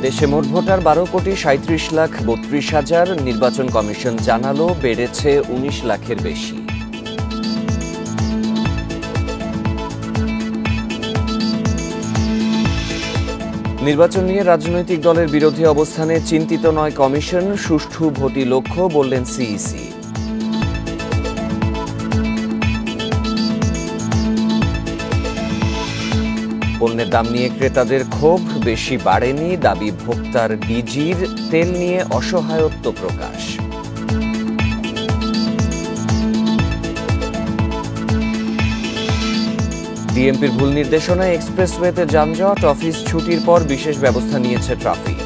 দেশে মোট ভোটার 12,37,32,000। নির্বাচন কমিশন জানালো বেড়েছে 19 লাখের বেশি। নির্বাচন নিয়ে রাজনৈতিক দলের বিরোধী অবস্থানে চিন্তিত নয় কমিশন, সুষ্ঠু ভোটই লক্ষ্য বললেন সিইসি। পণ্যের দাম নিয়ে ক্রেতাদের ক্ষোভ বেশি বাড়েনি, দাবি ভোক্তার ডিজির। তেল নিয়ে অসহায়ত্ব প্রকাশ। ডিএমপির ভুল নির্দেশনায় এক্সপ্রেসওয়েতে যানজট, অফিস ছুটির পর বিশেষ ব্যবস্থা নিয়েছে ট্রাফিক।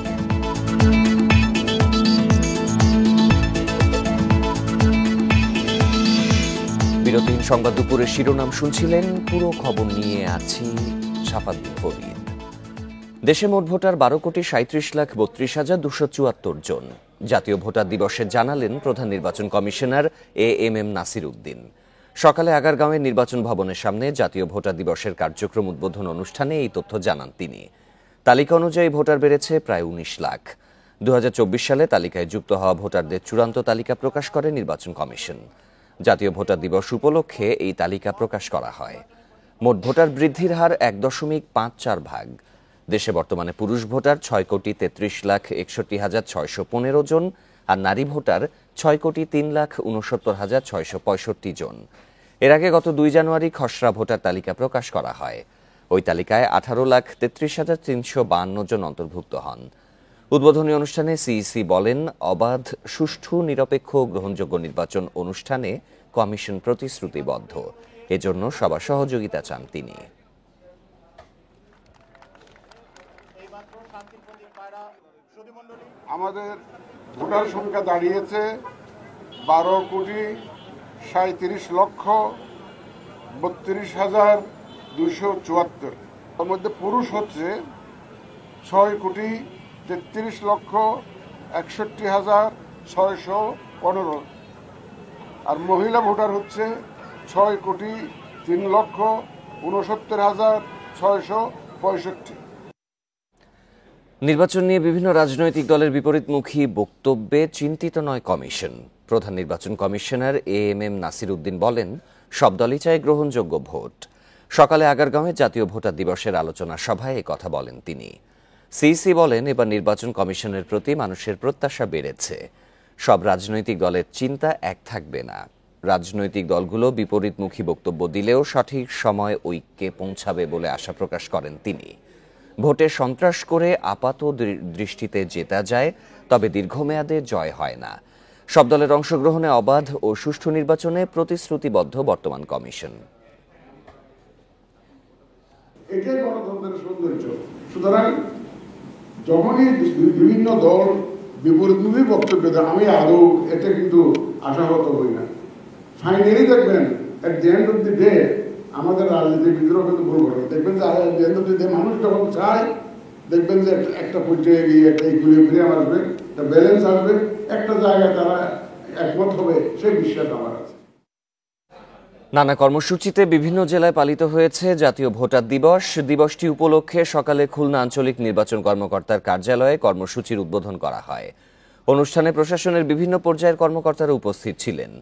বিরতিহীন সংবাদ দুপুরের শিরোনাম শুনছিলেন, পুরো খবর নিয়ে আছি সাফাদ্দিন ফরিদ। দেশে মোট ভোটার 12,37,32,274 জন। জাতীয় ভোটার দিবসে জানালেন প্রধান নির্বাচন কমিশনার এএমএম নাসির উদ্দিন। সকালে আগারগাঁওয়ের নির্বাচন ভবনের সামনে জাতীয় ভোটার দিবসের কার্যক্রম উদ্বোধন অনুষ্ঠানে এই তথ্য জানান তিনি। তালিকা অনুযায়ী ভোটার বেড়েছে প্রায় 19 লাখ। 2024 সালে তালিকায় যুক্ত হওয়া ভোটারদের চূড়ান্ত তালিকা প্রকাশ করে নির্বাচন কমিশন। জাতীয় ভোটার দিবস উপলক্ষে এই তালিকা প্রকাশ করা হয়। মোট ভোটার বৃদ্ধির হার 1.54 ভাগ। দেশে বর্তমানে পুরুষ ভোটার 6,63,61,615 জন আর নারী ভোটার 6,03,69,665 জন। এর আগে গত 2 জানুয়ারি খসড়া ভোটার তালিকা প্রকাশ করা হয়। ওই তালিকায় 18,33,352 জন অন্তর্ভুক্ত হন। উদ্বোধনী অনুষ্ঠানে সিইসি বলেন, অবাধ, সুষ্ঠু, নিরপেক্ষ ও গ্রহণযোগ্য নির্বাচন অনুষ্ঠানে কমিশন প্রতিশ্রুতিবদ্ধ। এজন্য সবার সহযোগিতা চান তিনি। আমাদের ভোটার সংখ্যা দাঁড়িয়েছে 12,37,32,274। তার মধ্যে পুরুষ হচ্ছে 6,63,61,615 আর মহিলা ভোটার হচ্ছে 6,03,69,665। নির্বাচন নিয়ে বিভিন্ন রাজনৈতিক দলের বিপরীতমুখী বক্তব্যে চিন্তিত নয় কমিশন। প্রধান নির্বাচন কমিশনার এএমএম নাসির উদ্দিন বলেন, সব দলই চায় গ্রহণযোগ্য ভোট। সকালে আগারগাঁওয়ে জাতীয় ভোটার দিবসের আলোচনা সভায় কথা বলেন তিনি। সিইসি বলেন, এবার নির্বাচন কমিশনের প্রতি মানুষের প্রত্যাশা বেড়েছে। সব রাজনৈতিক দলের চিন্তা এক থাকবে না। রাজনৈতিক দলগুলো বিপরীতমুখী বক্তব্য দিলেও সঠিক সময় ঐক্যে পৌঁছাবে বলে আশা প্রকাশ করেন তিনি। ভোটে সন্ত্রাস করে আপাত দৃষ্টিতে জেতা যায়, তবে দীর্ঘমেয়াদে জয় হয় না। সব দলের অংশগ্রহণে অবাধ ও সুষ্ঠু নির্বাচনে প্রতিশ্রুতিবদ্ধ বর্তমান কমিশন। এটাই গণতন্ত্রের সৌন্দর্য। সুতরাং যখনই বিভিন্ন দল বিপরীতমুখী বক্তব্য দেয়, আমি আদৌ এটা কিন্তু আশাহত হই না। ফাইনালি দেখবেন at the end of the day আমাদের রাজনীতির বিদ্রোহ কিন্তু ভুল করে। দেখবেন যে at the end of the day মানুষ যখন চায়, দেখবেন যে একটা পর্যায়ে গিয়ে একটা ইকুইলিব্রিয়াম আসবে, একটা ব্যালেন্স আসবে, একটা জায়গায় তারা একমত হবে, সেই বিশ্বাস আমার আছে। নানা কর্মসূচিতে বিভিন্ন জেলায় পালিত হয়েছে জাতীয় ভোটার দিবস। দিবসটি উপলক্ষে সকালে খুলনা আঞ্চলিক নির্বাচন কর্মকর্তার কার্যালয়ে কর্মসূচির উদ্বোধন করা হয়। অনুষ্ঠানে প্রশাসনের বিভিন্ন পর্যায়ের কর্মকর্তারা উপস্থিত ছিলেন।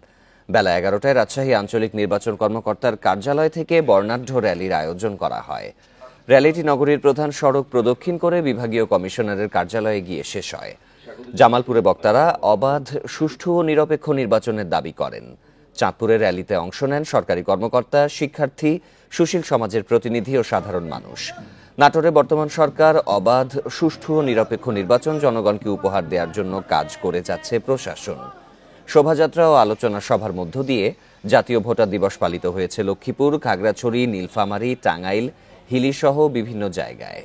বেলা 11টায় রাজশাহী আঞ্চলিক নির্বাচন কর্মকর্তার কার্যালয় থেকে বর্ণাঢ্য র্যালির আয়োজন করা হয়। র্যালিটি নগরীর প্রধান সড়ক প্রদক্ষিণ করে বিভাগীয় কমিশনারের কার্যালয়ে গিয়ে শেষ হয়। জামালপুরে বক্তারা অবাধ, সুষ্ঠু ও নিরপেক্ষ নির্বাচনের দাবি করেন। চাঁদপুরের র্যালিতে অংশ নেন সরকারি কর্মকর্তা, শিক্ষার্থী, সুশীল সমাজের প্রতিনিধি ও সাধারণ মানুষ। নাটোরে বর্তমান সরকার অবাধ, সুষ্ঠু ও নিরপেক্ষ নির্বাচন জনগণকে উপহার দেওয়ার জন্য কাজ করে যাচ্ছে প্রশাসন। শোভাযাত্রা ও আলোচনা সভার মধ্য দিয়ে জাতীয় ভোটার দিবস পালিত হয়েছে লক্ষ্মীপুর, খাগড়াছড়ি, নীলফামারী, টাঙ্গাইল, হিলি সহ বিভিন্ন জায়গায়।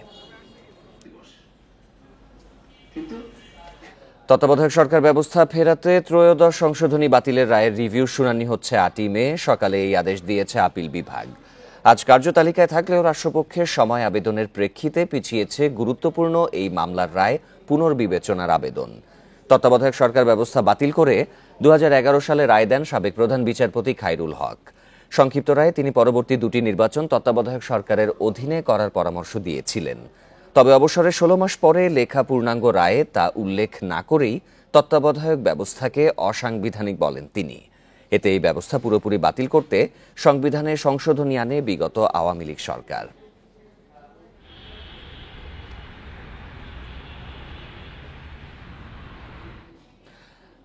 তত্ত্বাবধায়ক সরকার ব্যবস্থা ফেরাতে ত্রয়োদশ সংশোধনী বাতিলের রায়ের রিভিউ শুনানি হচ্ছে 8ই মে। সকালে এই আদেশ দিয়েছে আপিল বিভাগ। আজ কার্যতালিকায় থাকলেও রাষ্ট্রপক্ষের সময় আবেদনের প্রেক্ষিতে পিছিয়েছে গুরুত্বপূর্ণ এই মামলার রায় পুনর্বিবেচনার আবেদন। তত্ত্বাবধায়ক সরকার ব্যবস্থা বাতিল করে 2011 সালে রায় দেন সাবেক প্রধান বিচারপতি খায়রুল হক। সংক্ষিপ্ত রায়ে তিনি পরবর্তী দুটি নির্বাচন তত্ত্বাবধায়ক সরকারের অধীনে করার পরামর্শ দিয়েছিলেন। তবে অবসরের 16 মাস পরে লেখা পূর্ণাঙ্গ রায়ে তা উল্লেখ না করেই তত্ত্বাবধায়ক ব্যবস্থাকে অসাংবিধানিক বলেন তিনি। এতে এই ব্যবস্থা পুরোপুরি বাতিল করতে সংবিধানে সংশোধনী আনে বিগত আওয়ামী লীগ সরকার।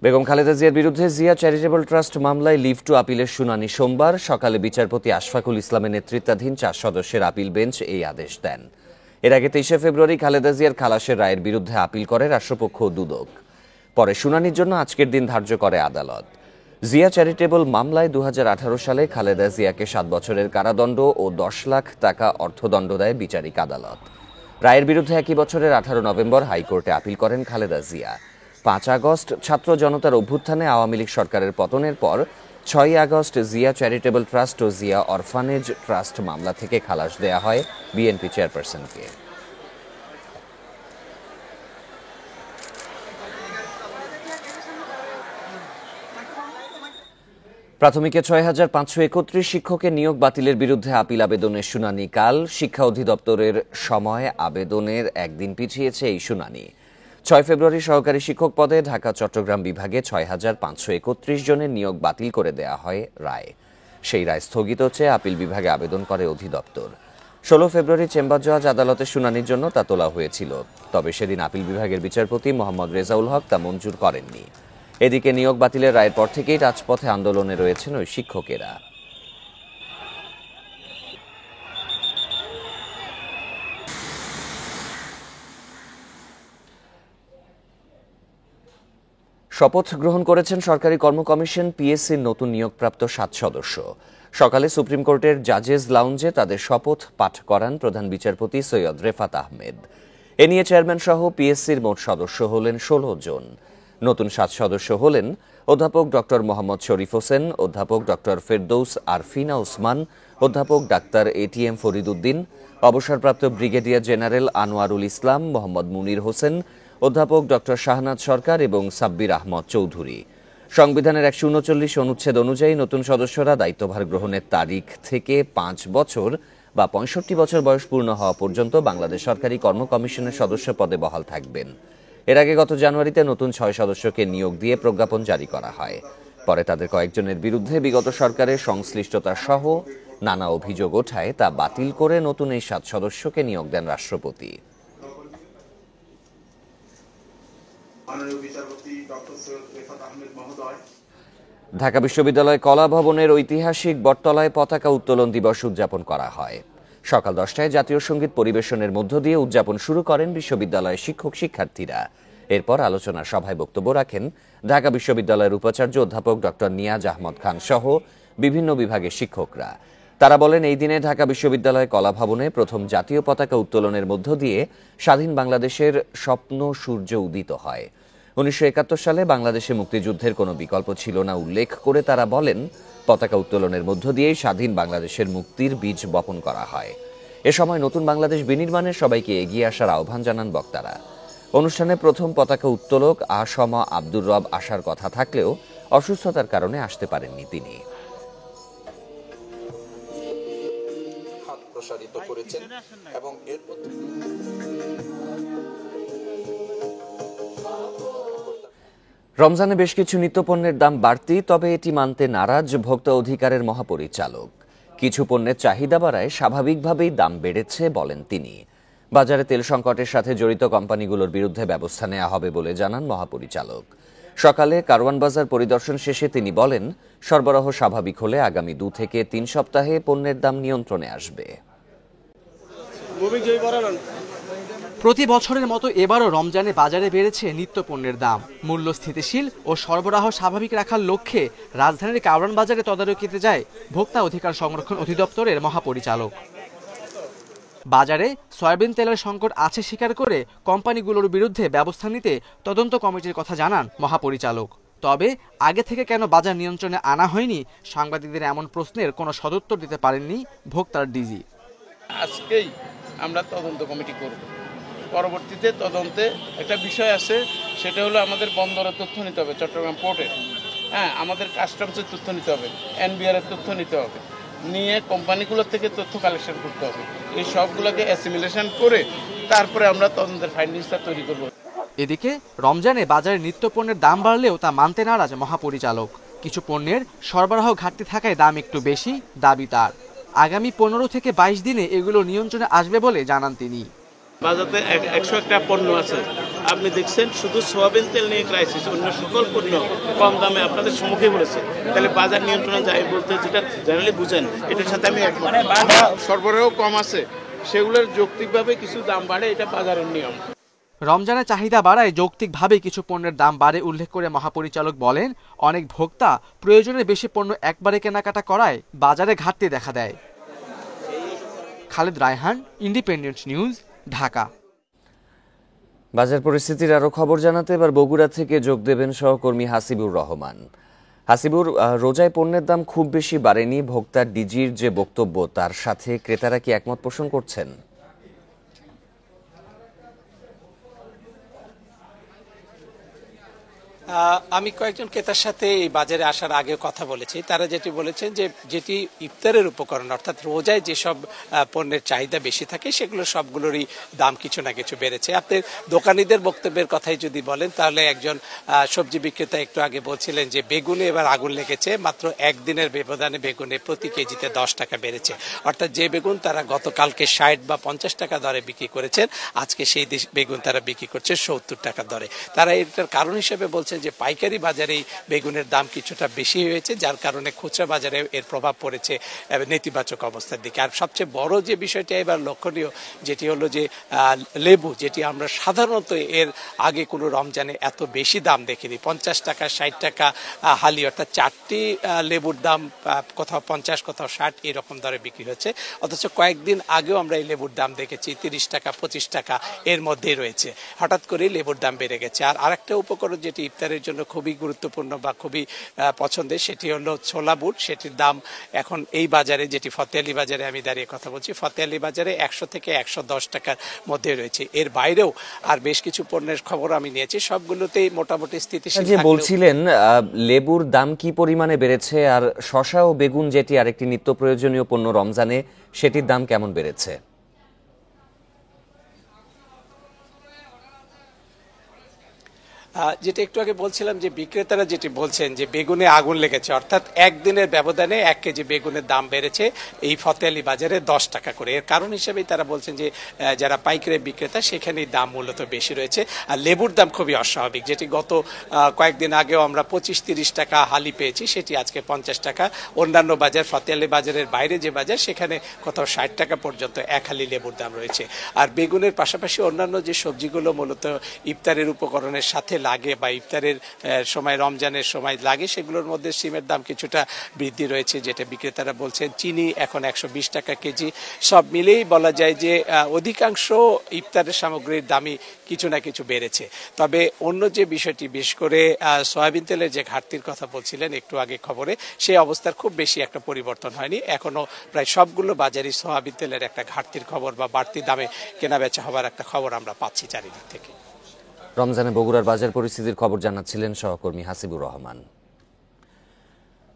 বেগম খালেদা জিয়ার বিরুদ্ধে জিয়া চ্যারিটেবল ট্রাস্ট মামলায় লিভ টু আপিলের শুনানি সোমবার সকালে বিচারপতি আশফাকুল ইসলামের নেতৃত্বাধীন 4 সদস্যের আপিল বেঞ্চ এই আদেশ দেন। এর আগে 23 ফেব্রুয়ারি খালেদা জিয়ার খালাসের রায়ের বিরুদ্ধে আপিল করে রাষ্ট্রপক্ষ দুদক। পরে শুনানির জন্য আজকের দিন ধার্য করে আদালত। জিয়া চ্যারিটেবল মামলায় 2018 সালে খালেদা জিয়াকে 7 বছরের কারাদণ্ড ও 10 লাখ টাকা অর্থদণ্ড দেয় বিচারিক আদালত। রায়ের বিরুদ্ধে একই বছরের 18 নভেম্বর হাইকোর্টে আপিল করেন খালেদা জিয়া। 5 আগস্ট ছাত্র জনতার অভ্যুত্থানে আওয়ামী লীগ সরকারের পতনের পর 6 আগস্ট জিয়া চ্যারিটেবল ট্রাস্ট ও জিয়া অরফানেজ ট্রাস্ট মামলা থেকে খালাস দেয়া হয় বিএনপি চেয়ারপারসনকে। প্রাথমিকে 6,531 শিক্ষকের নিয়োগ বাতিলের বিরুদ্ধে আপিল আবেদনের শুনানি কাল। শিক্ষা অধিদপ্তরের সময় আবেদনের একদিন পিছিয়েছে এই শুনানি। 6 ফেব্রুয়ারি সহকারী শিক্ষক পদে ঢাকা চট্টগ্রাম বিভাগে 6,531 জনের নিয়োগ বাতিল করে দেয়া হয় রায়। সেই রায় স্থগিত চেয়ে আপিল বিভাগে আবেদন করে অধিদপ্তর। 16 ফেব্রুয়ারি চেম্বার জজ আদালতে শুনানির জন্য তা তোলা হয়েছিল। তবে সেদিন আপিল বিভাগের বিচারপতি মোহাম্মদ রেজাউল হক তা মঞ্জুর করেননি। এদিকে নিয়োগ বাতিলের রায়ের পর থেকেই রাজপথে আন্দোলনে রয়েছেন ওই শিক্ষকেরা। শপথ গ্রহণ করেছেন সরকারি কর্ম কমিশন পিএসসির নতুন নিয়োগপ্রাপ্ত 7 সদস্য। সকালে সুপ্রিম কোর্টের জাজেস লাউঞ্জে তাদের শপথ পাঠ করান প্রধান বিচারপতি সৈয়দ রেফাত আহমেদ। এ নিয়ে চেয়ারম্যান সহ পিএসসির মোট সদস্য হলেন 16 জন। নতুন 7 সদস্য হলেন অধ্যাপক ডক্টর মোহাম্মদ শরীফ হোসেন, অধ্যাপক ডক্টর ফেরদৌস আরফিনা ওসমান, অধ্যাপক ডাক্তার এটিএম ফরিদ উদ্দিন, অবসরপ্রাপ্ত ব্রিগেডিয়ার জেনারেল আনোয়ারুল ইসলাম, মোহাম্মদ মুনির হোসেন, অধ্যাপক ডক্টর শাহনাজ সরকার এবং সাব্বির আহমদ চৌধুরী। সংবিধানের 139 অনুচ্ছেদ অনুযায়ী নতুন সদস্যরা দায়িত্বভার গ্রহণের তারিখ থেকে 5 বছর বা 65 বছর বয়স পূর্ণ হওয়া পর্যন্ত বাংলাদেশ সরকারি কর্ম কমিশনের সদস্য পদে বহাল থাকবেন। এর আগে গত জানুয়ারিতে নতুন 6 সদস্যকে নিয়োগ দিয়ে প্রজ্ঞাপন জারি করা হয়। পরে তাদের কয়েকজনের বিরুদ্ধে বিগত সরকারের সংশ্লিষ্টতা সহ নানা অভিযোগ ওঠায় তা বাতিল করে নতুন এই 7 সদস্যকে নিয়োগ দেন রাষ্ট্রপতি। ঢাকা বিশ্ববিদ্যালয় কলা ভবনের ঐতিহাসিক বটতলায় পতাকা উত্তোলন দিবস উদযাপন করা হয়। সকাল 10টায় জাতীয় সঙ্গীত পরিবেশনের মধ্য দিয়ে উদযাপন শুরু করেন বিশ্ববিদ্যালয়ের শিক্ষক শিক্ষার্থীরা। এরপর আলোচনা সভায় বক্তব্য রাখেন ঢাকা বিশ্ববিদ্যালয়ের উপাচার্য অধ্যাপক ডক্টর নিয়াজ আহমদ খান সহ বিভিন্ন বিভাগের শিক্ষকরা। তারা বলেন, এই দিনে ঢাকা বিশ্ববিদ্যালয় কলা ভবনে প্রথম জাতীয় পতাকা উত্তোলনের মধ্য দিয়ে স্বাধীন বাংলাদেশের স্বপ্ন সূর্য উদিত হয়। 1971 সালে বাংলাদেশে মুক্তিযুদ্ধের কোনো বিকল্প ছিল না উল্লেখ করে তারা বলেন, পতাকা উত্তোলনের মধ্য দিয়েই স্বাধীন বাংলাদেশের মুক্তির বীজ বপন করা হয়। এ সময় নতুন বাংলাদেশ বিনির্মাণে সবাইকে এগিয়ে আসার আহ্বান জানান বক্তারা। অনুষ্ঠানে প্রথম পতাকা উত্তোলক আ.স.ম. আব্দুর রব আসার কথা থাকলেও অসুস্থতার কারণে আসতে পারেননি তিনি। প্রসারিত করেছেন এবং এরপর রমজানে বেশ কিছু নিত্যপণ্যের দাম বাড়তি, তবে এটি মানতে নারাজ ভোক্তা অধিকারের মহাপরিচালক। কিছু পণ্যের চাহিদা বাড়ায় স্বাভাবিকভাবেই দাম বেড়েছে বলেন তিনি। বাজারে তেল সংকটের সাথে জড়িত কোম্পানিগুলোর বিরুদ্ধে ব্যবস্থা নেওয়া হবে বলে জানান মহাপরিচালক। সকালে কারওয়ান বাজার পরিদর্শন শেষে তিনি বলেন, সরবরাহ স্বাভাবিক হলে আগামী 2 থেকে 3 সপ্তাহে পণ্যের দাম নিয়ন্ত্রণে আসবে। প্রতি বছরের মতো এবারও রমজানে বাজারে বেড়েছে নিত্যপণ্যের দাম। মূল্য স্থিতিশীল ও সরবরাহ স্বাভাবিক রাখার লক্ষ্যে রাজধানীর কারওয়ান বাজারে তদারকিতে যায় ভোক্তা অধিকার সংরক্ষণ অধিদপ্তরের মহাপরিচালক। বাজারে সয়াবিন তেলের সংকট আছে স্বীকার করে কোম্পানিগুলোর বিরুদ্ধে ব্যবস্থা নিতে তদন্ত কমিটির কথা জানান মহাপরিচালক। তবে আগে থেকে কেন বাজার নিয়ন্ত্রণে আনা হয়নি, সাংবাদিকদের এমন প্রশ্নের কোনো সদুত্তর দিতে পারেননি ভোক্তার ডিজি। আজকেই আমরা তদন্ত কমিটি করব। পরবর্তীতে তদন্তে একটা বিষয় আছে, সেটা হলো আমাদের বন্দরের তথ্য নিতে হবে, চট্টগ্রাম পোর্টের, আমাদের কাস্টমসের তথ্য নিতে হবে, এনবিআর এর তথ্য নিতে হবে, নিয়ে কোম্পানিগুলোর থেকে তথ্য কালেকশন করতে হবে। এই সবগুলোকে অ্যাসিমিলেশন করে তারপরে আমরা তদন্তের ফাইন্ডিংসটা তৈরি করব। এদিকে রমজানে বাজারে নিত্যপণ্যের দাম বাড়লেও তা মানতে নারাজ মহাপরিচালক। কিছু পণ্যের সরবরাহ ঘাটতি থাকায় দাম একটু বেশি, দাবি তার। আগামী 15 থেকে 22 দিনে এগুলো নিয়ন্ত্রণে আসবে বলে জানান তিনি। বাজারে 101টা পণ্য আছে, আপনি দেখছেন শুধু সয়াবিন তেল নিয়ে ক্রাইসিস, অন্য সকল পণ্য কম দামে আপনাদের সম্মুখে বলেছে। তাহলে বাজার নিয়ন্ত্রণে যায় বলতে যেটা জেনারেলি বুঝেন, এটার সাথে আমি একমত। সরবরাহ কম আছে, সেগুলোর যৌক্তিকভাবে কিছু দাম বাড়ে, এটা বাজারের নিয়ম। রমজানের চাহিদা বাড়ায় যৌক্তিকভাবে কিছু পণ্যের দাম বাড়ে উল্লেখ করে মহাপরিচালক বলেন, অনেক ভোক্তা প্রয়োজনের বেশি পণ্য একবারে কেনাকাটা করায় বাজারে ঘাটতি দেখা দেয়। Khaled Raihan, independent news, Dhaka. বাজার পরিস্থিতির আরো খবর জানাতে এবার বগুড়া থেকে যোগ দেবেন সহকর্মী হাসিবুর রহমান। হাসিবুর, রোজায় পণ্যের দাম খুব বেশি বাড়েনি, ভোক্তার ডিজির যে বক্তব্য তার সাথে ক্রেতারা কি একমত পোষণ করছেন? আমি কয়েকজন ক্রেতার সাথে এই বাজারে আসার আগে কথা বলেছি। তারা যেটি বলেছেন যে যেটি ইফতারের উপকরণ অর্থাৎ রোজায় যেসব পণ্যের চাহিদা বেশি থাকে সেগুলো সবগুলোরই দাম কিছু না কিছু বেড়েছে। আপনি দোকানিদের বক্তব্যের কথাই যদি বলেন তাহলে একজন সবজি বিক্রেতা একটু আগে বলছিলেন যে বেগুনে এবার আগুন লেগেছে, মাত্র একদিনের ব্যবধানে বেগুনে প্রতি কেজিতে 10 টাকা বেড়েছে। অর্থাৎ যে বেগুন তারা গতকালকে 60 বা 50 টাকা দরে বিক্রি করেছেন, আজকে সেই বেগুন তারা বিক্রি করছে 70 টাকা দরে। তারা এটার কারণ হিসেবে বলছেন যে পাইকারি বাজারেই বেগুনের দাম কিছুটা বেশি হয়েছে, যার কারণে খুচরা বাজারে এর প্রভাব পড়েছে নেতিবাচক অবস্থার দিকে। আর সবচেয়ে বড় যে বিষয়টা এবার লক্ষণীয় যেটি হলো যে লেবু, যেটি আমরা সাধারণত এর আগে কোনো রমজানে এত বেশি দাম দেখিনি। 50 টাকা 60 টাকা হালি, অর্থাৎ 4টি লেবুর দাম কোথাও 50 কোথাও 60 এরকম দরে বিক্রি হচ্ছে। অথচ কয়েকদিন আগেও আমরা এই লেবুর দাম দেখেছি 30 টাকা 25 টাকা এর মধ্যেই রয়েছে। হঠাৎ করেই লেবুর দাম বেড়ে গেছে। আর আরেকটা উপকরণ যেটি ইফতারের জন্য খুবই গুরুত্বপূর্ণ বা খুবই পছন্দের সেটি হলো ছোলা বুট। সেটির দাম এখন এই বাজারে, যেটি ফতেহালি বাজারে আমি দাঁড়িয়ে কথা বলছি, ফতেহালি বাজারে 100 থেকে 110 টাকার মধ্যে রয়েছে। এর বাইরেও আর বেশ কিছু পণ্যের খবর আমি নিয়েছি, সবগুলোতেই মোটামুটি স্থিতিশীল। যে বলছিলেন লেবুর দাম কি পরিমাণে বেড়েছে, আর শসা ও বেগুন যেটি আরেকটি নিত্য প্রয়োজনীয় পণ্য রমজানে, সেটির দাম কেমন বেড়েছে? যেটা একটু আগে বলছিলাম যে বিক্রেতারা যেটি বলছেন যে বেগুনে আগুন লেগেছে, অর্থাৎ একদিনের ব্যবধানে 1 কেজি বেগুনের দাম বেড়েছে এই ফতেহালি বাজারে 10 টাকা করে। এর কারণ হিসেবেই তারা বলছেন যে যারা পাইকারি বিক্রেতা সেখানেই দাম মূলত বেশি রয়েছে। আর লেবুর দাম খুবই অস্বাভাবিক, যেটি গত কয়েকদিন আগেও আমরা 25-30 টাকা হালি পেয়েছি, সেটি আজকে 50 টাকা। অন্যান্য বাজার, ফতেহালি বাজারের বাইরে যে বাজার, সেখানে কোথাও 60 টাকা পর্যন্ত এক হালি লেবুর দাম রয়েছে। আর বেগুনের পাশাপাশি অন্যান্য যে সবজিগুলো মূলত ইফতারের উপকরণের সাথে লাগে বা ইফতারের সময়, রমজানের সময় লাগে, সেগুলোর মধ্যে সিমের দাম কিছুটা বৃদ্ধি রয়েছে, যেটা বিক্রেতারা বলছেন। চিনি এখন 120 টাকা কেজি। সব মিলেই বলা যায় যে অধিকাংশ ইফতারের সামগ্রীর দামই কিছু না কিছু বেড়েছে। তবে অন্য যে বিষয়টি, বিশেষ করে সয়াবিন তেলের যে ঘাটতির কথা বলছিলেন একটু আগে খবরে, সেই অবস্থার খুব বেশি একটা পরিবর্তন হয়নি। এখনো প্রায় সবগুলো বাজারই সয়াবিন তেলের একটা ঘাটতির খবর বা বাড়তি দামে কেনাবেচা হওয়ার একটা খবর আমরা পাচ্ছি চারিদিক থেকে। রমজানে বগুড়ার বাজার পরিস্থিতির খবর জানাচ্ছিলেন সহকর্মী হাসিবুর রহমান।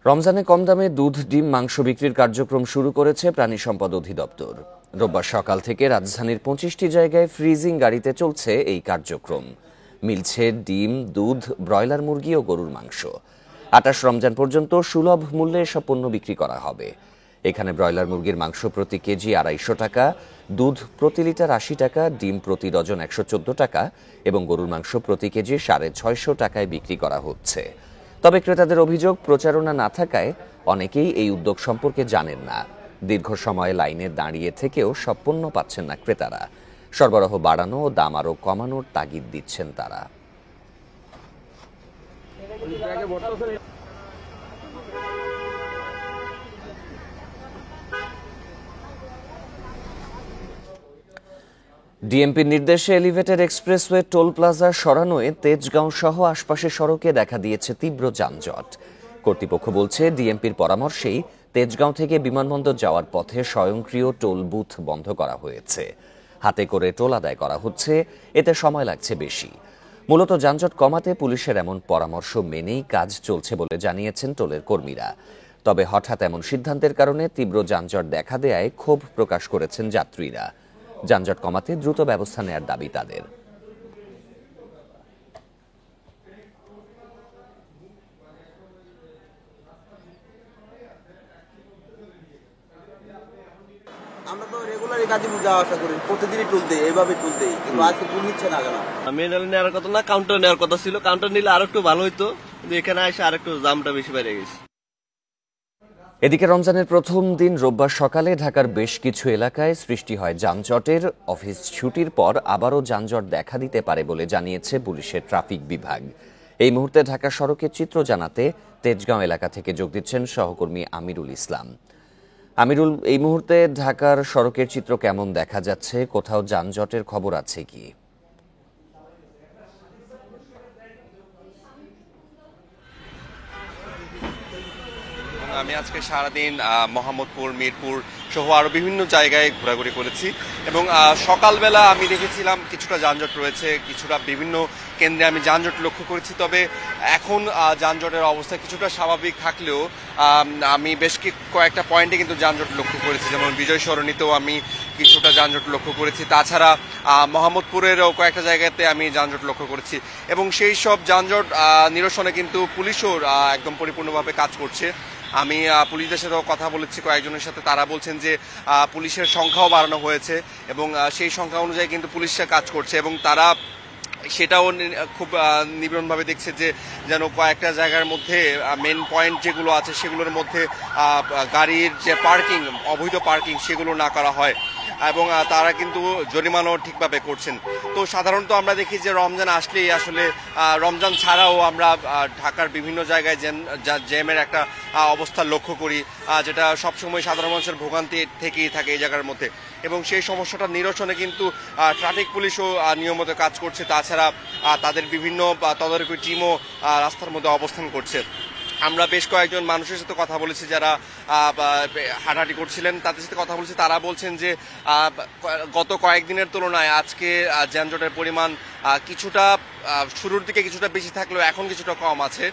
রমজানে কম দামে দুধ, ডিম, মাংস বিক্রির কার্যক্রম শুরু করেছে প্রাণী সম্পদ অধিদপ্তর। রোববার সকাল থেকে রাজধানীর 25টি জায়গায় ফ্রিজিং গাড়িতে চলছে এই কার্যক্রম। মিলছে ডিম, দুধ, ব্রয়লার মুরগি ও গরুর মাংস। 28 রমজান পর্যন্ত সুলভ মূল্যে এসব পণ্য বিক্রি করা হবে। এখানে ব্রয়লার মুরগির মাংস প্রতি কেজি 250 টাকা, দুধ প্রতি লিটার 80 টাকা, ডিম প্রতি ডজন 114 টাকা এবং গরুর মাংস প্রতি কেজি 650 টাকায় বিক্রি করা হচ্ছে। তবে ক্রেতাদের অভিযোগ, প্রচারণা না থাকায় অনেকেই এই উদ্যোগ সম্পর্কে জানেন না। দীর্ঘ সময় লাইনে দাঁড়িয়ে থেকেও সব পণ্য পাচ্ছেন না ক্রেতারা। সরবরাহ বাড়ানো ও দাম আরও কমানোর তাগিদ দিচ্ছেন তারা। ডিএমপির নির্দেশে এলিভেটেড এক্সপ্রেসওয়ে টোল প্লাজা সরানোয় তেজগাঁও সহ আশপাশের সড়কে দেখা দিয়েছে তীব্র যানজট। কর্তৃপক্ষ বলছে, ডিএমপির পরামর্শেই তেজগাঁও থেকে বিমানবন্দর যাওয়ার পথে স্বয়ংক্রিয় টোল বুথ বন্ধ করা হয়েছে। হাতে করে টোল আদায় করা হচ্ছে, এতে সময় লাগছে বেশি। মূলত যানজট কমাতে পুলিশের এমন পরামর্শ মেনেই কাজ চলছে বলে জানিয়েছেন টোলের কর্মীরা। তবে হঠাৎ এমন সিদ্ধান্তের কারণে তীব্র যানজট দেখা দেয়ায় ক্ষোভ প্রকাশ করেছেন যাত্রীরা। যানজট কমাতে দ্রুত ব্যবস্থা নেওয়ার দাবি তাদের। আমরা তো রেগুলারই গাজীপুর যাওয়া আসা করি, প্রতিদিনই টুল দেই, এইভাবে টুল দেই, কিন্তু আজকে টুল নিচ্ছে না কেন? মেডাল নেওয়ার কথা না, কাউন্টার নেওয়ার কথা ছিল। কাউন্টার নিলে আর একটু ভালো হইতো, কিন্তু এখানে এসে আর একটু দামটা বেশি বেড়ে গেছে। এদিকে রমজানের প্রথম দিন রোববার সকালে ঢাকার বেশ কিছু এলাকায় সৃষ্টি হয় যানজটের। অফিস ছুটির পর আবারও যানজট দেখা দিতে পারে বলে জানিয়েছে পুলিশের ট্রাফিক বিভাগ। এই মুহূর্তে ঢাকা সড়কের চিত্র জানাতে তেজগাঁও এলাকা থেকে যোগ দিচ্ছেন সহকর্মী আমিরুল ইসলাম। আমিরুল, এই মুহূর্তে ঢাকার সড়কের চিত্র কেমন দেখা যাচ্ছে? কোথাও যানজটের খবর আছে কি? আমি আজকে সারাদিন মোহাম্মদপুর, মিরপুর সহ আরো বিভিন্ন জায়গায় ঘোরাঘুরি করেছি এবং সকালবেলা আমি দেখেছিলাম কিছুটা যানজট রয়েছে, কিছুটা বিভিন্ন কেন্দ্রে আমি যানজট লক্ষ্য করেছি। তবে এখন যানজটের অবস্থা কিছুটা স্বাভাবিক থাকলেও আমি বেশ কয়েকটা পয়েন্টে কিন্তু যানজট লক্ষ্য করেছি, যেমন বিজয় সরণিতেও আমি কিছুটা যানজট লক্ষ্য করেছি। তাছাড়া মোহাম্মদপুরেরও কয়েকটা জায়গাতে আমি যানজট লক্ষ্য করেছি এবং সেই সব যানজট নিরসনে কিন্তু পুলিশও একদম পরিপূর্ণভাবে কাজ করছে। আমি পুলিশদের সাথেও কথা বলেছি কয়েকজনের সাথে, তারা বলছেন যে পুলিশের সংখ্যাও বাড়ানো হয়েছে এবং সেই সংখ্যা অনুযায়ী কিন্তু পুলিশরা কাজ করছে এবং তারা সেটাও খুব নিবিড়ভাবে দেখছে যে যেন কয়েকটা জায়গার মধ্যে মেন পয়েন্ট যেগুলো আছে সেগুলোর মধ্যে গাড়ির যে পার্কিং, অবৈধ পার্কিং সেগুলো না করা হয় এবং তারা কিন্তু জরিমানাও ঠিকভাবে করছেন। তো সাধারণত আমরা দেখি যে রমজান আসলেই আসলে রমজান ছাড়াও আমরা ঢাকার বিভিন্ন জায়গায় জ্যামের একটা অবস্থা লক্ষ্য করি, যেটা সবসময় সাধারণ মানুষের ভোগান্তি থেকেই থাকে এই জায়গার মধ্যে এবং সেই সমস্যাটা নিরসনে কিন্তু ট্রাফিক পুলিশও নিয়মিত কাজ করছে। তাছাড়া তাদের বিভিন্ন তদারকি টিমও রাস্তার মধ্যে অবস্থান করছে। আমরা বেশ কয়েকজন মানুষের সাথে কথা বলেছি যারা হাঁটাহাঁটি করছিলেন, তাদের সাথে কথা বলেছি। তারা বলছেন যে গত কয়েকদিনের তুলনায় আজকে যানজটের পরিমাণ কিছুটা শুরুর দিকে কিছুটা বেশি থাকলেও এখন কিছুটা কম আছে।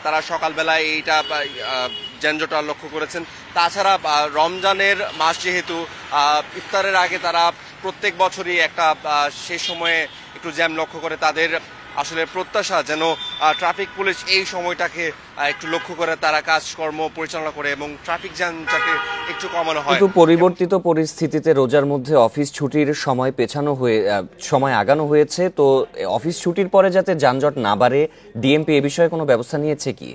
তারা সকালবেলায় এইটা যানজট লক্ষ্য করেছেন। তাছাড়া রমজানের মাস যেহেতু, ইফতারের আগে তারা প্রত্যেক বছরই একটা সেই সময়ে একটু জ্যাম লক্ষ্য করে। তাদের আসলে প্রত্যাশা যেন ট্রাফিক পুলিশ এই সময়টাকে একটু লক্ষ্য করে তারা কাজকর্ম পরিচালনা করে এবং ট্রাফিক জ্যাম যাতে একটু কমানো হয়। কিন্তু পরিবর্তিত পরিস্থিতিতে রোজার মধ্যে অফিস ছুটির সময় আগানো হয়েছে, তো অফিস ছুটির পরে যাতে যানজট না বাড়ে ডিএমপি এ বিষয়ে কোনো ব্যবস্থা নিয়েছে কি?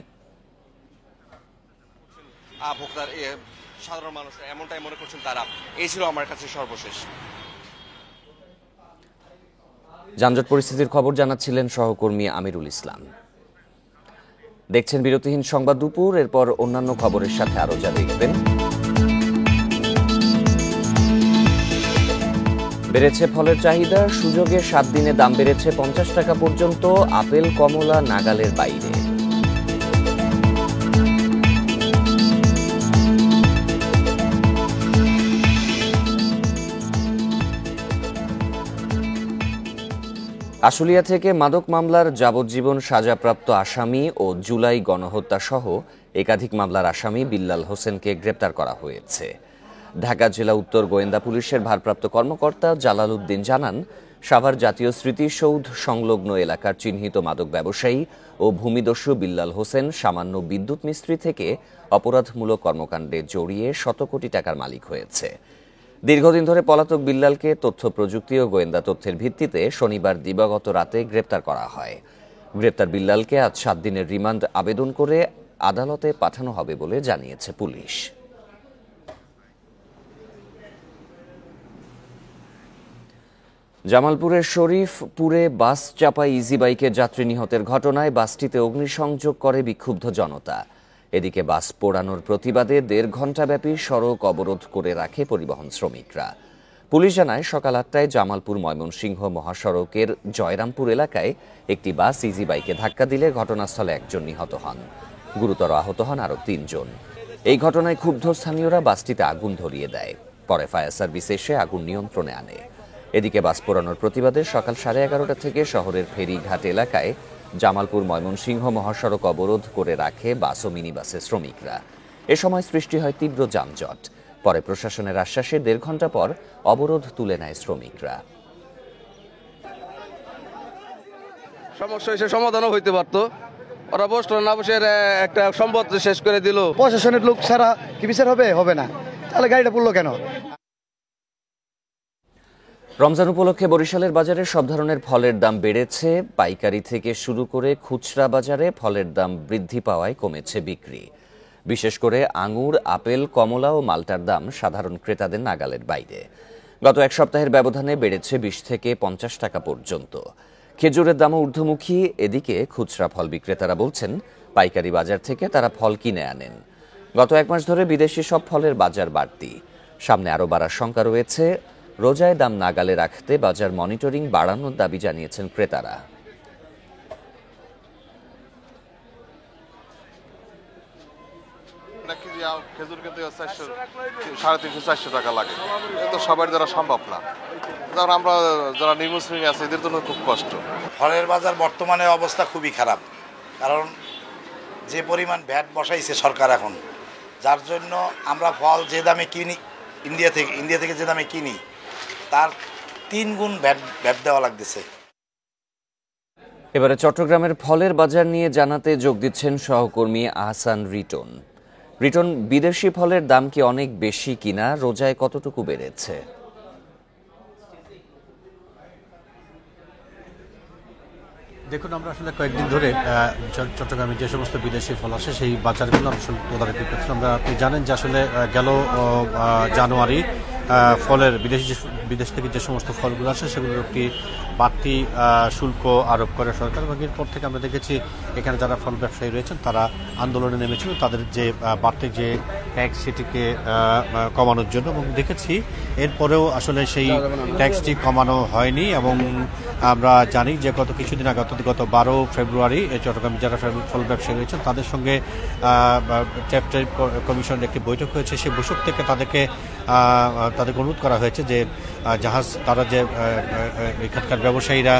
ভোক্তার সাধারণ মানুষ এমনটাই মনে করছেন তারা। এই ছিল আমার কাছে সর্বশেষ। যানজট পরিস্থিতির খবর জানাচ্ছিলেন সহকর্মী আমিরুল ইসলাম। দেখছেন বিরতিহীন সংবাদ দুপুর, এরপর অন্যান্য খবরের সাথে আরো যা দেখবেন। বেড়েছে ফলের চাহিদা, সুযোগে 7 দিনে দাম বেড়েছে 50 টাকা পর্যন্ত। আপেল, কমলা নাগালের বাইরে। আশুলিয়া থেকে মাদক মামলার যাবজ্জীবন সাজাপ্রাপ্ত আসামি ও জুলাই গণহত্যা সহ একাধিক মামলার আসামি বিল্লাল হোসেনকে গ্রেপ্তার করা হয়েছে। ঢাকা জেলা উত্তর গোয়েন্দা পুলিশের ভারপ্রাপ্ত কর্মকর্তা জালাল উদ্দিন জানান, সাভার জাতীয় স্মৃতিসৌধ সংলগ্ন এলাকার চিহ্নিত মাদক ব্যবসায়ী ও ভূমিদস্যু বিল্লাল হোসেন সামান্য বিদ্যুৎ মিস্ত্রি থেকে অপরাধমূলক কর্মকাণ্ডে জড়িয়ে শত কোটি টাকার মালিক হয়েছে। দীর্ঘদিন ধরে পলাতক বিল্লালকে তথ্য প্রযুক্তি ও গোয়েন্দা তথ্যের ভিত্তিতে শনিবার দিবাগত রাতে গ্রেপ্তার করা হয়। গ্রেপ্তার বিল্লালকে আজ 7 দিনের রিমান্ড আবেদন করে আদালতে পাঠানো হবে বলে জানিয়েছে পুলিশ। জামালপুরের শরীফপুরে বাস চাপায় ইজি বাইকের যাত্রী নিহতের ঘটনায় বাসটিতে অগ্নিসংযোগ করে বিক্ষুব্ধ জনতা। এদিকে বাস পোড়ানোর প্রতিবাদে 1.5 ঘণ্টাব্যাপী সড়ক অবরোধ করে রাখে পরিবহন শ্রমিকরা। পুলিশ জানায়, সকাল 8টায় জামালপুর ময়মনসিংহ মহাসড়কের জয়রামপুর এলাকায় একটি বাস ইজি বাইকে ধাক্কা দিলে ঘটনাস্থলে একজন নিহত হন। গুরুতর আহত হন আরও 3 জন। এই ঘটনায় ক্ষুব্ধ স্থানীয়রা বাসটিতে আগুন ধরিয়ে দেয়। পরে ফায়ার সার্ভিস এসে আগুন নিয়ন্ত্রণে আনে। এদিকে বাস পোড়ানোর প্রতিবাদে সকাল 11:30 থেকে শহরের ফেরিঘাট এলাকায় জামালপুর ময়মনসিংহ মহাসড়ক অবরোধ করে রাখে বাস ও মিনি বাসের শ্রমিকরা। এ সময় সৃষ্টি হয় তীব্র যানজট। পরে প্রশাসনের আশ্বাসে 1.5 ঘন্টা পর অবরোধ তুলে নেয় শ্রমিকরা। সমস্যা এসে সমাধানও হইতে পারতো, ওরা বসলো না, বসে একটা সম্পদ শেষ করে দিল। প্রশাসনের লোক ছাড়া কি বিচার হবে? হবে না। তাহলে গাড়িটা পড়লো কেন? রমজান উপলক্ষে বরিশালের বাজারে সব ধরনের ফলের দাম বেড়েছে। পাইকারি থেকে শুরু করে খুচরা বাজারে ফলের দাম বৃদ্ধি পাওয়ায় কমেছে বিক্রি। বিশেষ করে আঙুর, আপেল, কমলা ও মালটার দাম সাধারণ ক্রেতাদের নাগালের বাইরে। গত এক সপ্তাহের ব্যবধানে বেড়েছে 20 থেকে 50 টাকা পর্যন্ত। খেজুরের দামও ঊর্ধ্বমুখী। এদিকে খুচরা ফল বিক্রেতারা বলছেন, পাইকারি বাজার থেকে তারা ফল কিনে আনেন। গত 1 মাস ধরে বিদেশি সব ফলের বাজার বাড়তি। সামনে আরও বাড়ার শঙ্কা রয়েছে। রোজায় দাম নাগালে রাখতে বাজার মনিটরিং বাড়ানোর দাবি জানিয়েছেন ক্রেতারা। খেজুর কিনতে 350-400 টাকা লাগে, এটা তো সবার দ্বারা সম্ভব না। কারণ আমরা যারা নিম্ন শ্রেণী আছে এদের জন্য খুব কষ্ট। ফলের বাজার বর্তমানে অবস্থা খুবই খারাপ, কারণ যে পরিমাণ ভ্যাট বসাইছে সরকার এখন, যার জন্য আমরা ফল যে দামে কিনি ইন্ডিয়া থেকে যে দামে কিনি তার 3 গুণ ভ্যাট দেওয়া লাগতেছে। এবারে চট্টগ্রামের ফলের বাজার নিয়ে জানাতে যোগ দিচ্ছেন সহকর্মী আহসান রিটন। রিটন, বিদেশি ফলের দাম কি অনেক বেশি কিনা? রোজায় কতটুকু বেড়েছে? দেখুন, আমরা আসলে কয়েকদিন ধরে চট্টগ্রামে যে সমস্ত বিদেশি ফল আসে সেই বাজারগুলো আসলে তদারকি করছিলাম। আপনি জানেন যে আসলে গেল জানুয়ারি ফলের বিদেশ থেকে যে সমস্ত ফলগুলো আসে সেগুলোর একটি বাড়তি শুল্ক আরোপ করে সরকার, এবং এরপর থেকে আমরা দেখেছি এখানে যারা ফল ব্যবসায়ী রয়েছেন তারা আন্দোলনে নেমেছিল তাদের যে বাড়তি যে ট্যাক্স সেটিকে কমানোর জন্য, এবং দেখেছি এরপরেও আসলে সেই ট্যাক্সটি কমানো হয়নি। এবং আমরা জানি যে গত কিছুদিন আগে গত 12 ফেব্রুয়ারি চট্টগ্রামে যারা ফল ব্যবসায়ী রয়েছেন তাদের সঙ্গে ট্যারিফ কমিশনের একটি বৈঠক হয়েছে। সেই বৈঠক থেকে তাদেরকে অনুরোধ করা হয়েছে যে তারা যে এখানকার ব্যবসায়ীরা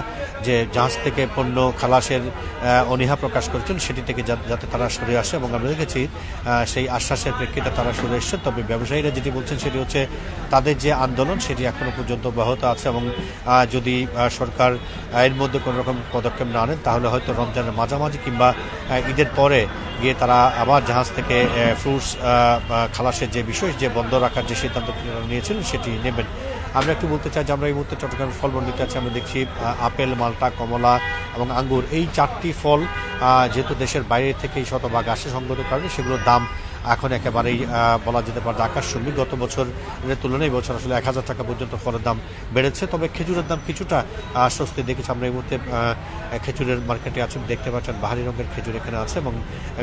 যে জাহাজ থেকে পণ্য খালাসের অনীহা প্রকাশ করেছেন সেটি থেকে যাতে তারা সরে আসে, এবং আমরা দেখেছি সেই আশ্বাসের প্রেক্ষিতে তারা সরে এসেছেন। তবে ব্যবসায়ীরা যেটি বলছেন সেটি হচ্ছে তাদের যে আন্দোলন সেটি এখনো পর্যন্ত অব্যাহত আছে, এবং যদি সরকার এর মধ্যে কোনো রকম পদক্ষেপ না নেন তাহলে হয়তো রমজানের মাঝামাঝি কিংবা ঈদের পরে গিয়ে তারা আবার জাহাজ থেকে ফ্রুটস খালাসের যে বিষয় যে বন্ধ রাখার যে সিদ্ধান্ত নিয়েছিলেন সেটি নেবেন। আমরা একটু বলতে চাই যে আমরা এই মুহূর্তে চট্টগ্রামের ফল মন্ডিতে আছি। আমরা দেখছি আপেল, মালটা, কমলা এবং আঙ্গুর, এই 4টি ফল যেহেতু দেশের বাইরে থেকে শতভাগ আসে সঙ্গত কারণে সেগুলোর দাম এখন একেবারেই বলা যেতে পারে আকাশচুম্বী। গত বছরের তুলনায় বছর আসলে 1000 টাকা পর্যন্ত ফলের দাম বেড়েছে। তবে খেজুরের দাম কিছুটা স্বস্তি দেখেছি। আমরা এই মুহূর্তে খেজুরের মার্কেটে আছি, দেখতে পাচ্ছেন বাহারি রঙের খেজুর এখানে আছে, এবং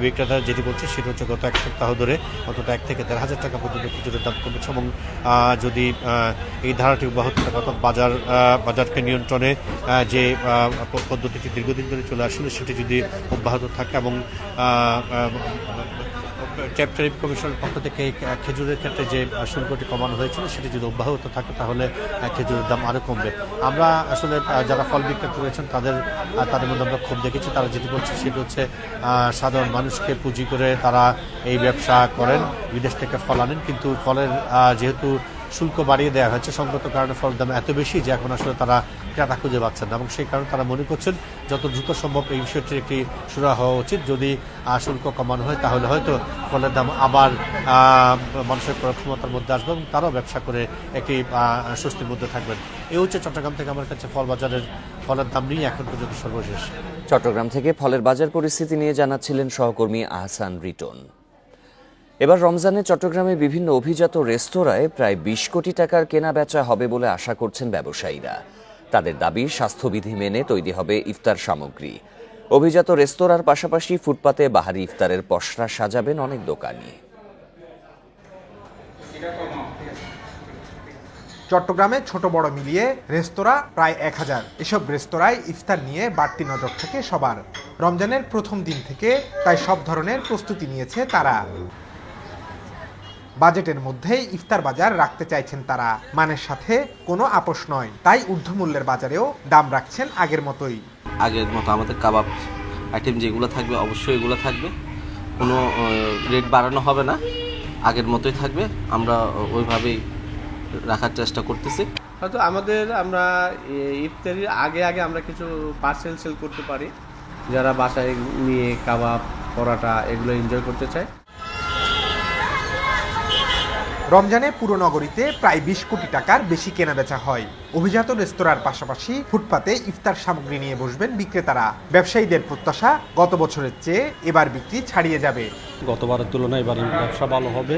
বিক্রেতা যেটি বলছে সেটা হচ্ছে গত 1 সপ্তাহ ধরে অন্তত 1 থেকে 1500 টাকা পর্যন্ত খেজুরের দাম কমেছে, এবং যদি এই ধারাটি অব্যাহত থাকে অর্থাৎ বাজারকে নিয়ন্ত্রণে যে পদ্ধতিটি দীর্ঘদিন ধরে চলে আসলে সেটি যদি অব্যাহত থাকে এবং ট্যারিফ কমিশনের পক্ষ থেকে খেজুরের ক্ষেত্রে যে শুল্কটি কমানো হয়েছিল সেটি যদি অব্যাহত থাকে তাহলে খেজুরের দাম আরও কমবে। আমরা আসলে যারা ফল বিক্রেতা রয়েছেন তাদের মধ্যে আমরা খুব দেখেছি, তারা যেটি বলছে সেটি হচ্ছে সাধারণ মানুষকে পুঁজি করে তারা এই ব্যবসা করেন, বিদেশ থেকে ফল আনেন, কিন্তু ফলের যেহেতু শুল্ক বাড়িয়ে দেওয়া হয়েছে সঙ্গত কারণে ফলের দাম এত বেশি যে এখন আসলে তারা ক্রেতা খুঁজে পাচ্ছেন না, এবং সেই কারণে তারা মনে করছেন যত দ্রুত সম্ভব এই বিষয়টির একটি সুরাহা হওয়া উচিত। যদি শুল্ক কমানো হয় তাহলে হয়তো ফলের দাম আবার মানুষের ক্রয় ক্ষমতার মধ্যে আসবে এবং তারাও ব্যবসা করে একটি স্বস্তির মধ্যে থাকবেন। এই হচ্ছে চট্টগ্রাম থেকে আমার কাছে ফল বাজারের ফলের দাম নিয়ে এখন পর্যন্ত সর্বশেষ। চট্টগ্রাম থেকে ফলের বাজার পরিস্থিতি নিয়ে জানাচ্ছিলেন সহকর্মী আহসান রিটন। এবার রমজানে চট্টগ্রামে বিভিন্ন অভিজাত রেস্তোরাঁয় প্রায় 20 কোটি টাকার কেনা বেচা হবে বলে আশা করছেন ব্যবসায়ীরা। তাদের দাবি, স্বাস্থ্যবিধি মেনে তৈরি হবে ইফতার সামগ্রী। অভিজাত রেস্তোরাঁর পাশাপাশি ফুটপাতে বাহারি ইফতারের পসরা সাজাবেন অনেক দোকানি। চট্টগ্রামে ছোট বড় মিলিয়ে রেস্তোরাঁ প্রায় 1000। এসব রেস্তোরাঁয় ইফতার নিয়ে বাড়তি নজর থাকে সবার। রমজানের প্রথম দিন থেকে তাই সব ধরনের প্রস্তুতি নিয়েছে তারা। বাজেটের মধ্যেই ইফতার বাজার রাখতে চাইছেন তারা, মানের সাথে কোনো আপোষ নয়। তাই ঊর্ধ্বমূল্যের বাজারেও দাম রাখছেন আগের মতোই। আগের মতো আমাদের কাবাব আইটেম যেগুলো থাকবে অবশ্যই এগুলো থাকবে, কোনো রেট বাড়ানো হবে না, আগের মতোই থাকবে, আমরা ওইভাবেই রাখার চেষ্টা করতেছি। হয়তো আমরা ইফতারির আগে আমরা কিছু পার্সেল সেল করতে পারি, যারা বাসায় নিয়ে কাবাব, পরোটা এগুলো এনজয় করতে চায়। রমজানে পুরো নগরীতে প্রায় 20 কোটি টাকার বেশি কেনাবেচা হয়। অভিজাত রেস্তোরাঁর পাশাপাশি ফুটপাতে ইফতার সামগ্রী নিয়ে বসবেন বিক্রেতারা। ব্যবসায়ীদের প্রত্যাশা গত বছরের চেয়ে এবার বিক্রি ছাড়িয়ে যাবে। গতবারের তুলনায় এবার ব্যবসা ভালো হবে।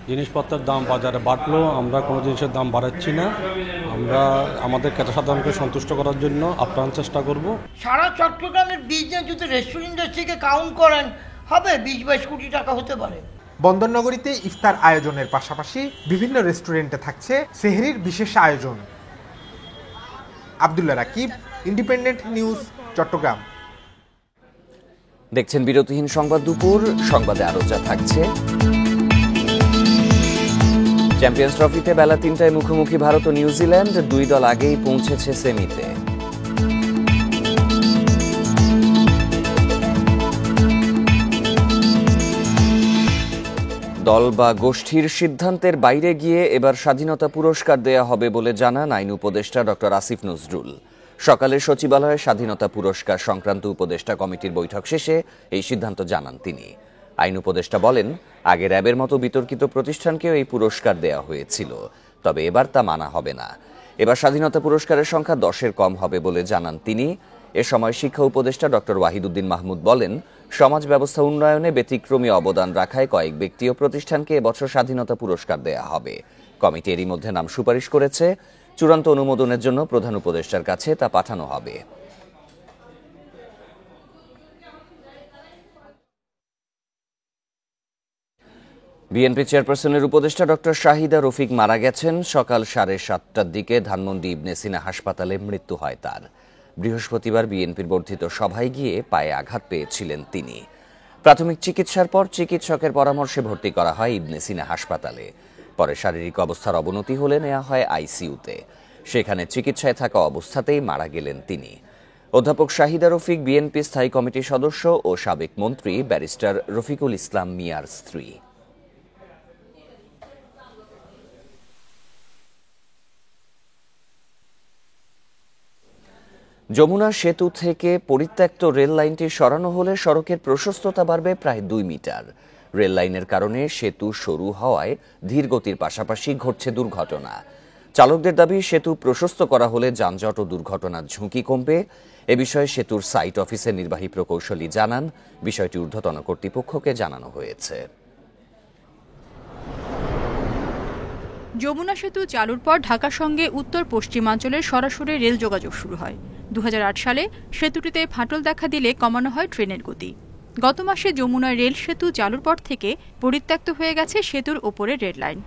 জিনিসপত্রের দাম বাজারে বাড়লো, আমরা কোনো জিনিসের দাম বাড়াচ্ছি না। আমরা আমাদের ক্রেতা সাধারণকে সন্তুষ্ট করার জন্য আপ্রাণ চেষ্টা করব। সারা চট্টগ্রামের বিজনেস যদি রেস্টুরেন্টের থেকে কাউন্ট করেন হবে 20-22 কোটি টাকা হতে পারে। বন্দরনগরীতে ইফতার আয়োজনের পাশাপাশি বিভিন্ন রেস্টুরেন্টে থাকছে সেহরির বিশেষ আয়োজন। Abdullah Rakib, independent news, Chittagong. দেখছেন বিরতিহীন সংবাদ দুপুর। সংবাদে আরো যা থাকছে: চ্যাম্পিয়ন্স ট্রফিতে বেলা 3টায় মুখোমুখি ভারত ও নিউজিল্যান্ড। দুই দল আগেই পৌঁছেছে সেমিতে। দল বা গোষ্ঠীর সিদ্ধান্তের বাইরে গিয়ে এবার স্বাধীনতা পুরস্কার দেয়া হবে বলে জানান আইন উপদেষ্টা ডক্টর আসিফ নজরুল। সকালে সচিবালয়ে স্বাধীনতা পুরস্কার সংক্রান্ত উপদেষ্টা কমিটির বৈঠক শেষে এই সিদ্ধান্ত জানান তিনি। আইন উপদেষ্টা বলেন, আগে র্যাবের মতো বিতর্কিত প্রতিষ্ঠানকেও এই পুরস্কার দেয়া হয়েছিল, তবে এবার তা মানা হবে না। এবার স্বাধীনতা পুরস্কারের সংখ্যা 10-এর কম হবে বলে জানান তিনি। এ সময় শিক্ষা উপদেষ্টা ডক্টর ওয়াহিদুদ্দিন মাহমুদ বলেন, সমাজ ব্যবস্থা উন্নয়নে ব্যতিক্রমী অবদান রাখায় কয়েক ব্যক্তি ও প্রতিষ্ঠানকে এবছর স্বাধীনতা পুরস্কার দেয়া হবে। কমিটি এরই মধ্যে নাম সুপারিশ করেছে। চূড়ান্ত অনুমোদনের জন্য প্রধান উপদেষ্টার কাছে তা পাঠানো হবে। বিএনপি চেয়ারপারসনের উপদেষ্টা ডক্টর শাহিদা রফিক মারা গেছেন। সকাল 7:30টার দিকে ধানমন্ডি ইবনে সিনা হাসপাতালে মৃত্যু হয় তার। বৃহস্পতিবার বিএনপির বর্ধিত সভায় গিয়ে পায়ে আঘাত পেয়েছিলেন তিনি। প্রাথমিক চিকিৎসার পর চিকিৎসকের পরামর্শে ভর্তি করা হয় ইবনে সিনা হাসপাতালে। পরে শারীরিক অবস্থার অবনতি হলে নেওয়া হয় আইসিইউতে। সেখানে চিকিৎসায় থাকা অবস্থাতেই মারা গেলেন তিনি। অধ্যাপক শাহিদা রফিক বিএনপি স্থায়ী কমিটির সদস্য ও সাবেক মন্ত্রী ব্যারিস্টার রফিকুল ইসলাম মিয়ার স্ত্রী। যমুনা সেতু থেকে পরিত্যক্ত রেল লাইনটি সরানো হলে সড়কের প্রশস্ততা বাড়বে প্রায় 2 মিটার। রেল লাইনের কারণে সেতু সরু হওয়ায় ধীর গতির পাশাপাশি ঘটছে দুর্ঘটনা। চালকদের দাবি, সেতু প্রশস্ত করা হলে যানজট ও দুর্ঘটনার ঝুঁকি কমবে। এ বিষয়ে সেতুর সাইট অফিসের নির্বাহী প্রকৌশলী জানান, বিষয়টি ঊর্ধ্বতন কর্তৃপক্ষকে জানানো হয়েছে। যমুনা সেতু চালুর পর ঢাকার সঙ্গে উত্তর পশ্চিমাঞ্চলের সরাসরি রেল যোগাযোগ শুরু হয়। 2008 সালে সেতুটিতে ফাটল দেখা দিলে কমানো হয় ট্রেনের গতি। গত মাসে যমুনায় রেল সেতু চালুর পর থেকে পরিত্যক্ত হয়ে গেছে সেতুর ওপরের রেল লাইন।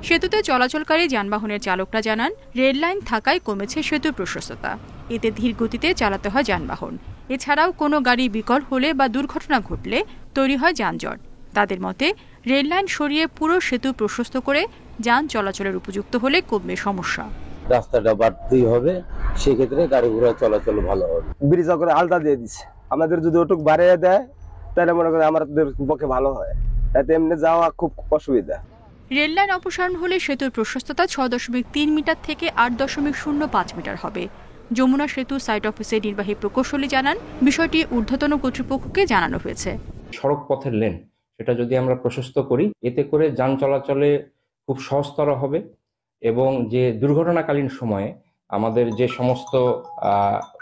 সেতুতে চলাচলকারী যানবাহনের চালকরা জানান, রেল লাইন থাকায় কমেছে সেতুর প্রশস্ততা। এতে ধীর গতিতে চালাতে হয় যানবাহন। এছাড়াও কোনো গাড়ি বিকল হলে বা দুর্ঘটনা ঘটলে তৈরি হয় যানজট। তাদের মতে, রেল লাইন সরিয়ে পুরো সেতু প্রশস্ত করে যান চলাচলের উপযুক্ত হলে কমবে সমস্যা। রাস্তাটা বাড়তেই হবে, সেক্ষেত্রে গাড়ি ঘোড়া চলাচল ভালো হবে। ব্রিজ করে আলতা দিয়ে দিচ্ছে, আমাদের যদি ওটুক বাড়িয়ে দেয় তাহলে মনে করেন আমাদের পক্ষে ভালো হয়, এতে এমনি যাওয়া খুব অসুবিধা। রেল লাইন অপসারণ হলে সেতুর প্রশস্ততা 6.3 মিটার থেকে 8.05 মিটার হবে। যমুনা সেতু সাইট অফিসের নির্বাহী প্রকৌশলী জানান, বিষয়টি ঊর্ধ্বতন কর্তৃপক্ষকে জানানো হয়েছে। সড়ক পথের লেন সেটা যদি আমরা প্রশস্ত করি, এতে করে যান চলাচলে খুব সহজতর হবে এবং যে দুর্ঘটনাকালীন সময়ে আমাদের যে সমস্ত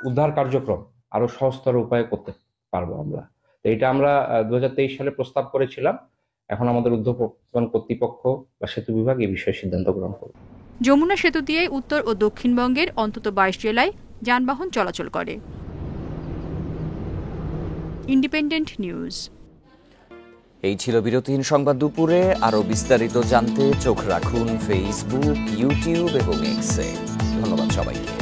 উদ্ধার কার্যক্রম আরো সহজতর উপায়ে করতে পারবো আমরা। তো এটা আমরা 2023 সালে প্রস্তাব করেছিলাম। এখন আমাদের ঊর্ধ্বতন কর্তৃপক্ষ বা সেতু বিভাগ এই বিষয়ে সিদ্ধান্ত গ্রহণ করবে। যমুনা সেতু দিয়ে উত্তর ও দক্ষিণবঙ্গের অন্তত 22 জেলায় যানবাহন চলাচল করে। Independent news. এই ছিল বিরতিহীন সংবাদ দুপুরে। আরো বিস্তারিত জানতে চোখ রাখুন ফেসবুক, ইউটিউব এবং এক্সে। ধন্যবাদ সবাইকে।